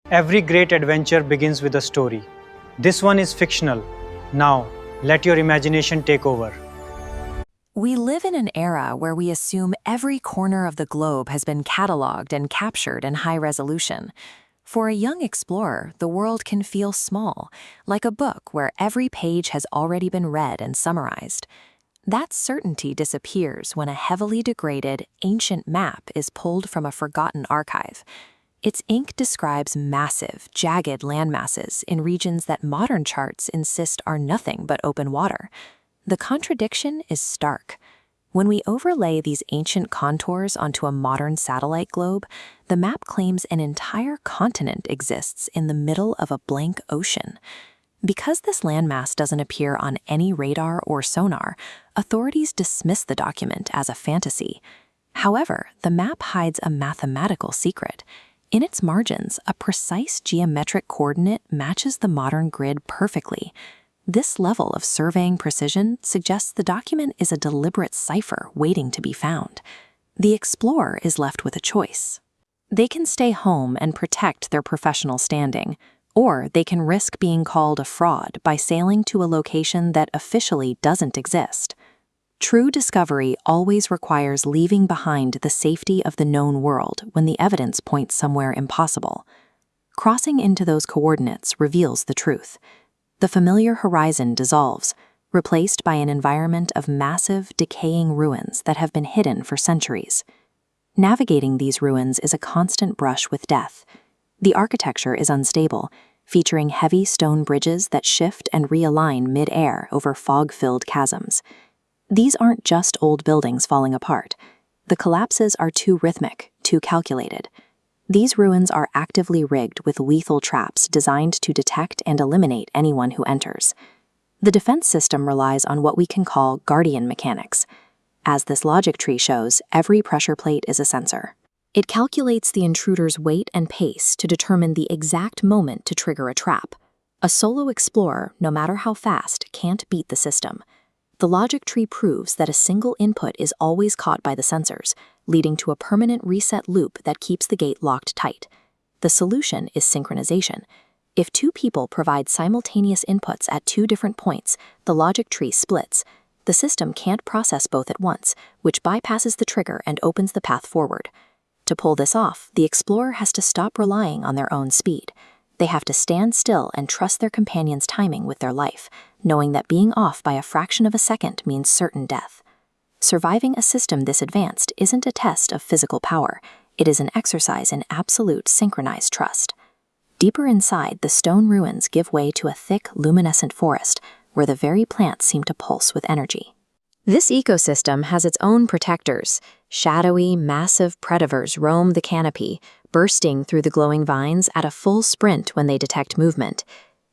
Every great adventure begins with a story. This one is fictional. Now, let your imagination take over. We live in an era where we assume every corner of the globe has been cataloged and captured in high resolution. For a young explorer, the world can feel small, like a book where every page has already been read and summarized. That certainty disappears when a heavily degraded, ancient map is pulled from a forgotten archive. Its ink describes massive, jagged landmasses in regions that modern charts insist are nothing but open water. The contradiction is stark. When we overlay these ancient contours onto a modern satellite globe, the map claims an entire continent exists in the middle of a blank ocean. Because this landmass doesn't appear on any radar or sonar, authorities dismiss the document as a fantasy. However, the map hides a mathematical secret. In its margins, a precise geometric coordinate matches the modern grid perfectly. This level of surveying precision suggests the document is a deliberate cipher waiting to be found. The explorer is left with a choice. They can stay home and protect their professional standing, or they can risk being called a fraud by sailing to a location that officially doesn't exist. True discovery always requires leaving behind the safety of the known world when the evidence points somewhere impossible. Crossing into those coordinates reveals the truth. The familiar horizon dissolves, replaced by an environment of massive, decaying ruins that have been hidden for centuries. Navigating these ruins is a constant brush with death. The architecture is unstable, featuring heavy stone bridges that shift and realign mid-air over fog-filled chasms. These aren't just old buildings falling apart. The collapses are too rhythmic, too calculated. These ruins are actively rigged with lethal traps designed to detect and eliminate anyone who enters. The defense system relies on what we can call guardian mechanics. As this logic tree shows, every pressure plate is a sensor. It calculates the intruder's weight and pace to determine the exact moment to trigger a trap. A solo explorer, no matter how fast, can't beat the system. The logic tree proves that a single input is always caught by the sensors, leading to a permanent reset loop that keeps the gate locked tight. The solution is synchronization. If two people provide simultaneous inputs at two different points, the logic tree splits. The system can't process both at once, which bypasses the trigger and opens the path forward. To pull this off, the explorer has to stop relying on their own speed. They have to stand still and trust their companion's timing with their life, knowing that being off by a fraction of a second means certain death. Surviving a system this advanced isn't a test of physical power, it is an exercise in absolute synchronized trust. Deeper inside, the stone ruins give way to a thick, luminescent forest, where the very plants seem to pulse with energy. This ecosystem has its own protectors. Shadowy, massive predators roam the canopy, bursting through the glowing vines at a full sprint when they detect movement.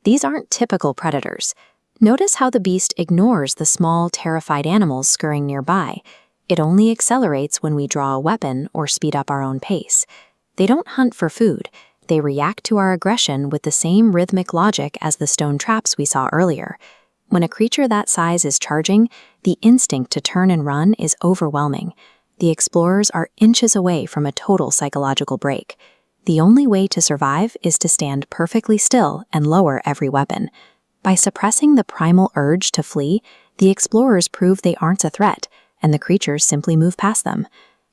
These aren't typical predators. Notice how the beast ignores the small, terrified animals scurrying nearby. It only accelerates when we draw a weapon or speed up our own pace. They don't hunt for food. They react to our aggression with the same rhythmic logic as the stone traps we saw earlier. When a creature that size is charging, the instinct to turn and run is overwhelming. The explorers are inches away from a total psychological break. The only way to survive is to stand perfectly still and lower every weapon. By suppressing the primal urge to flee, the explorers prove they aren't a threat, and the creatures simply move past them.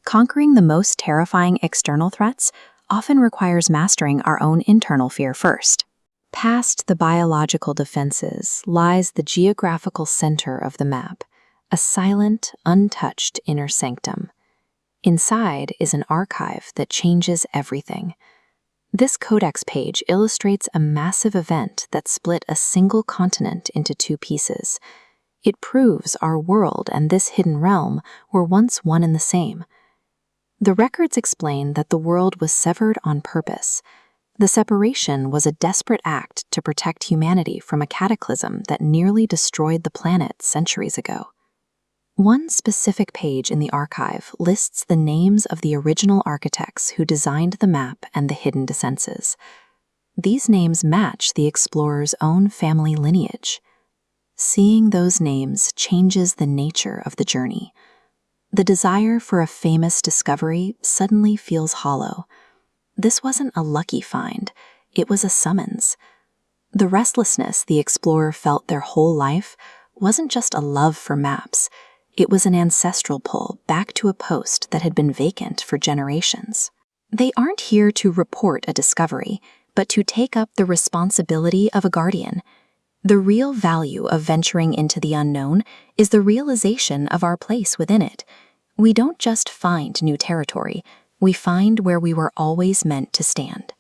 Conquering the most terrifying external threats often requires mastering our own internal fear first. Past the biological defenses lies the geographical center of the map, a silent, untouched inner sanctum. Inside is an archive that changes everything. This codex page illustrates a massive event that split a single continent into two pieces. It proves our world and this hidden realm were once one and the same. The records explain that the world was severed on purpose. The separation was a desperate act to protect humanity from a cataclysm that nearly destroyed the planet centuries ago. One specific page in the archive lists the names of the original architects who designed the map and the hidden descenses. These names match the explorer's own family lineage. Seeing those names changes the nature of the journey. The desire for a famous discovery suddenly feels hollow. This wasn't a lucky find. It was a summons. The restlessness the explorer felt their whole life wasn't just a love for maps. It was an ancestral pull back to a post that had been vacant for generations. They aren't here to report a discovery, but to take up the responsibility of a guardian. The real value of venturing into the unknown is the realization of our place within it. We don't just find new territory, we find where we were always meant to stand.